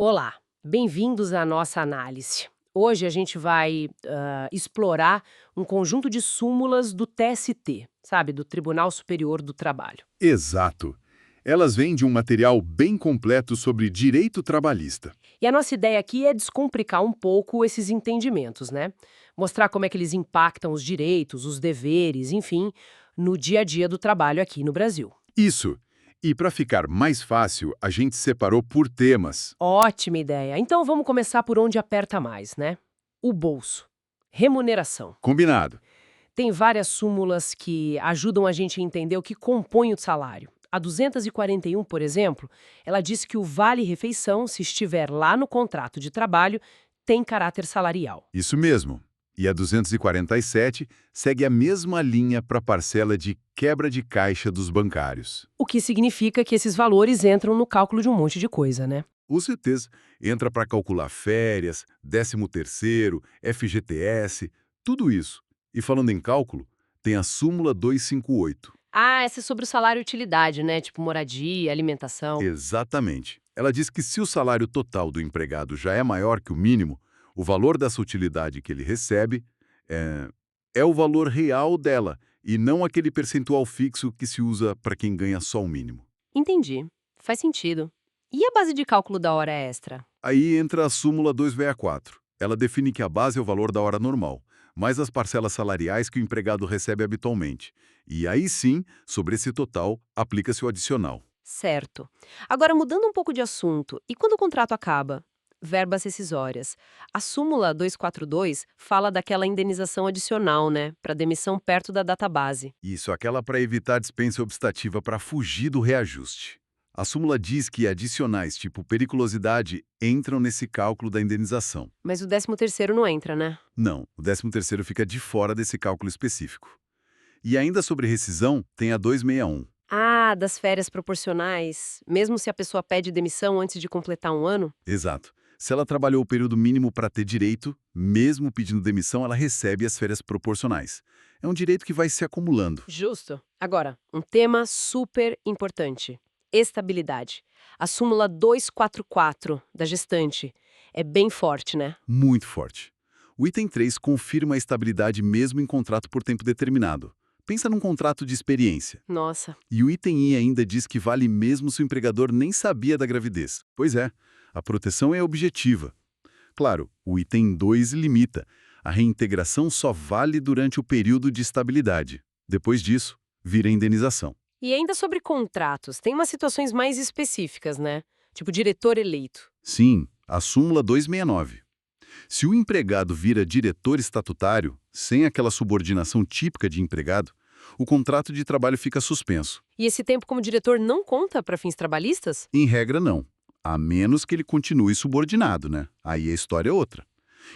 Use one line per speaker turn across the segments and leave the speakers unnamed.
Olá, bem-vindos à nossa análise. Hoje a gente vai explorar um conjunto de súmulas do TST, sabe, do Tribunal Superior do Trabalho.
Exato. Elas vêm de um material bem completo sobre direito trabalhista.
E a nossa ideia aqui é descomplicar um pouco esses entendimentos, né? Mostrar como é que eles impactam os direitos, os deveres, enfim, no dia a dia do trabalho aqui no Brasil.
Isso. E para ficar mais fácil, a gente separou por temas.
Ótima ideia. Então vamos começar por onde aperta mais, né? O bolso. Remuneração.
Combinado.
Tem várias súmulas que ajudam a gente a entender o que compõe o salário. A 241, por exemplo, ela diz que o vale-refeição, se estiver lá no contrato de trabalho, tem caráter salarial.
Isso mesmo. E a 247 segue a mesma linha para a parcela de quebra de caixa dos bancários.
O que significa que esses valores entram no cálculo de um monte de coisa, né?
Com certeza, entra para calcular férias, 13º, FGTS, tudo isso. E falando em cálculo, tem a súmula 258.
Ah, essa é sobre o salário e utilidade, né? Tipo moradia, alimentação.
Exatamente. Ela diz que se o salário total do empregado já é maior que o mínimo, o valor dessa utilidade que ele recebe é o valor real dela e não aquele percentual fixo que se usa para quem ganha só o mínimo.
Entendi. Faz sentido. E a base de cálculo da hora extra?
Aí entra a súmula 264. Ela define que a base é o valor da hora normal, mais as parcelas salariais que o empregado recebe habitualmente. E aí sim, sobre esse total, aplica-se o adicional.
Certo. Agora, mudando um pouco de assunto, e quando o contrato acaba? Verbas rescisórias. A súmula 242 fala daquela indenização adicional, né, para demissão perto da data base.
Isso, aquela para evitar dispensa obstativa para fugir do reajuste. A súmula diz que adicionais tipo periculosidade entram nesse cálculo da indenização.
Mas o 13º não entra, né?
Não, o 13º fica de fora desse cálculo específico. E ainda sobre rescisão, tem a 261.
Ah, das férias proporcionais, mesmo se a pessoa pede demissão antes de completar um ano?
Exato. Se ela trabalhou o período mínimo para ter direito, mesmo pedindo demissão, ela recebe as férias proporcionais. É um direito que vai se acumulando.
Justo. Agora, um tema super importante: estabilidade. A súmula 244 da gestante é bem forte, né?
Muito forte. O item 3 confirma a estabilidade mesmo em contrato por tempo determinado. Pensa num contrato de experiência.
Nossa.
E o item I ainda diz que vale mesmo se o empregador nem sabia da gravidez. Pois é, a proteção é objetiva. Claro, o item 2 limita. A reintegração só vale durante o período de estabilidade. Depois disso, vira indenização.
E ainda sobre contratos, tem umas situações mais específicas, né? Tipo diretor eleito.
Sim, a súmula 269. Se o empregado vira diretor estatutário, sem aquela subordinação típica de empregado, o contrato de trabalho fica suspenso.
E esse tempo como diretor não conta para fins trabalhistas?
Em regra, não. A menos que ele continue subordinado, né? Aí a história é outra.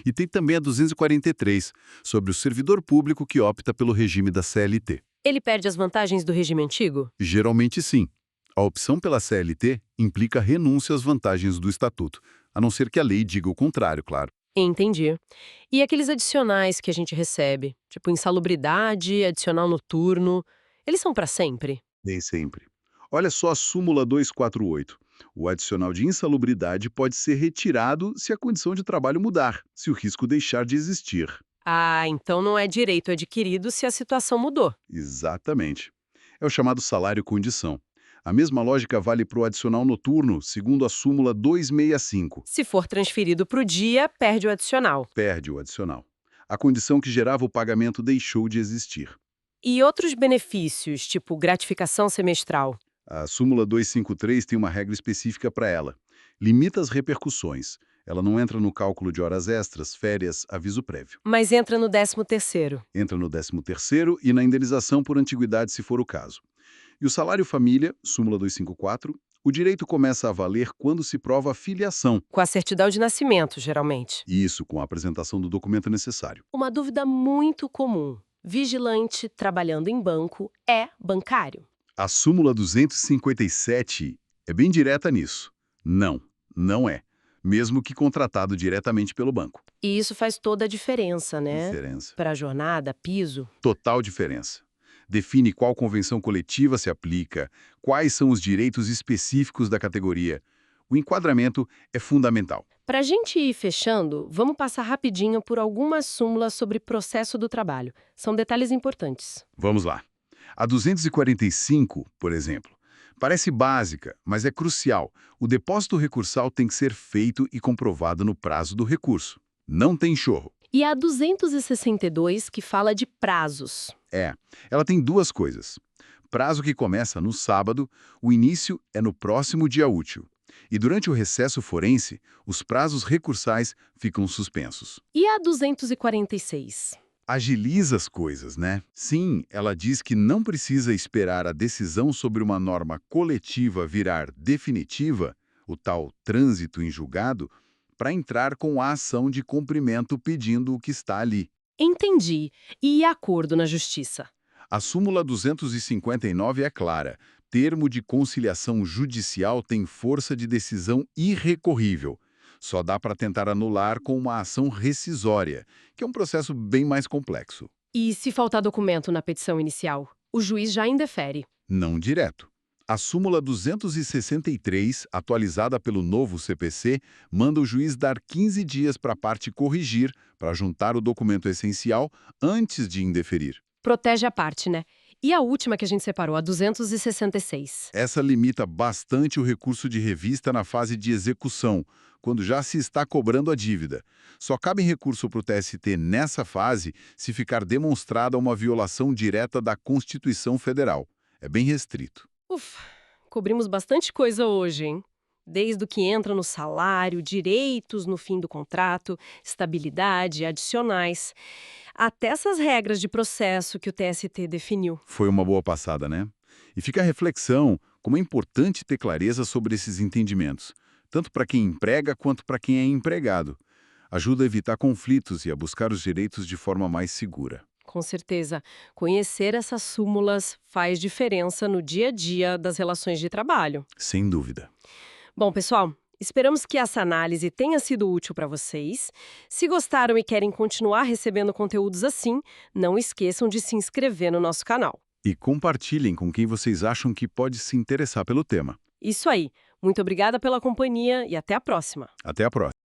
E tem também a 243, sobre o servidor público que opta pelo regime da CLT.
Ele perde as vantagens do regime antigo?
Geralmente, sim. A opção pela CLT implica renúncia às vantagens do estatuto, a não ser que a lei diga o contrário, claro.
Entendi. E aqueles adicionais que a gente recebe? Tipo insalubridade, adicional noturno, eles são para sempre?
Nem sempre. Olha só a súmula 248. O adicional de insalubridade pode ser retirado se a condição de trabalho mudar, se o risco deixar de existir.
Ah, então não é direito adquirido se a situação mudou.
Exatamente. É o chamado salário-condição. A mesma lógica vale para o adicional noturno, segundo a súmula 265.
Se for transferido para o dia, perde o adicional.
Perde o adicional. A condição que gerava o pagamento deixou de existir.
E outros benefícios, tipo gratificação semestral?
A súmula 253 tem uma regra específica para ela. Limita as repercussões. Ela não entra no cálculo de horas extras, férias, aviso prévio.
Mas entra no 13º.
Entra no 13º e na indenização por antiguidade, se for o caso. E o salário família, súmula 254, o direito começa a valer quando se prova a filiação.
Com a certidão de nascimento, geralmente.
Isso, com a apresentação do documento necessário.
Uma dúvida muito comum. Vigilante trabalhando em banco é bancário?
A súmula 257 é bem direta nisso. Não, não é. Mesmo que contratado diretamente pelo banco.
E isso faz toda a diferença, né?
Diferença.
Para a jornada, piso.
Total diferença. Define qual convenção coletiva se aplica, quais são os direitos específicos da categoria. O enquadramento é fundamental.
Para a gente ir fechando, vamos passar rapidinho por algumas súmulas sobre processo do trabalho. São detalhes importantes.
Vamos lá. A 245, por exemplo, parece básica, mas é crucial. O depósito recursal tem que ser feito e comprovado no prazo do recurso. Não tem chorro.
E a 262, que fala de prazos.
Ela tem duas coisas. Prazo que começa no sábado, o início é no próximo dia útil. E durante o recesso forense, os prazos recursais ficam suspensos.
E a 246?
Agiliza as coisas, né? Sim, ela diz que não precisa esperar a decisão sobre uma norma coletiva virar definitiva, o tal trânsito em julgado, para entrar com a ação de cumprimento pedindo o que está ali.
Entendi. E acordo na justiça?
A súmula 259 é clara. Termo de conciliação judicial tem força de decisão irrecorrível. Só dá para tentar anular com uma ação rescisória, que é um processo bem mais complexo.
E se faltar documento na petição inicial? O juiz já indefere.
Não direto. A súmula 263, atualizada pelo novo CPC, manda o juiz dar 15 dias para a parte corrigir, para juntar o documento essencial antes de indeferir.
Protege a parte, né? E a última que a gente separou, a 266.
Essa limita bastante o recurso de revista na fase de execução, quando já se está cobrando a dívida. Só cabe recurso para o TST nessa fase se ficar demonstrada uma violação direta da Constituição Federal. É bem restrito.
Ufa, cobrimos bastante coisa hoje, hein? Desde o que entra no salário, direitos no fim do contrato, estabilidade, adicionais, até essas regras de processo que o TST definiu.
Foi uma boa passada, né? E fica a reflexão como é importante ter clareza sobre esses entendimentos, tanto para quem emprega quanto para quem é empregado. Ajuda a evitar conflitos e a buscar os direitos de forma mais segura.
Com certeza, conhecer essas súmulas faz diferença no dia a dia das relações de trabalho.
Sem dúvida.
Bom, pessoal, esperamos que essa análise tenha sido útil para vocês. Se gostaram e querem continuar recebendo conteúdos assim, não esqueçam de se inscrever no nosso canal.
E compartilhem com quem vocês acham que pode se interessar pelo tema.
Isso aí. Muito obrigada pela companhia e até a próxima.
Até a próxima.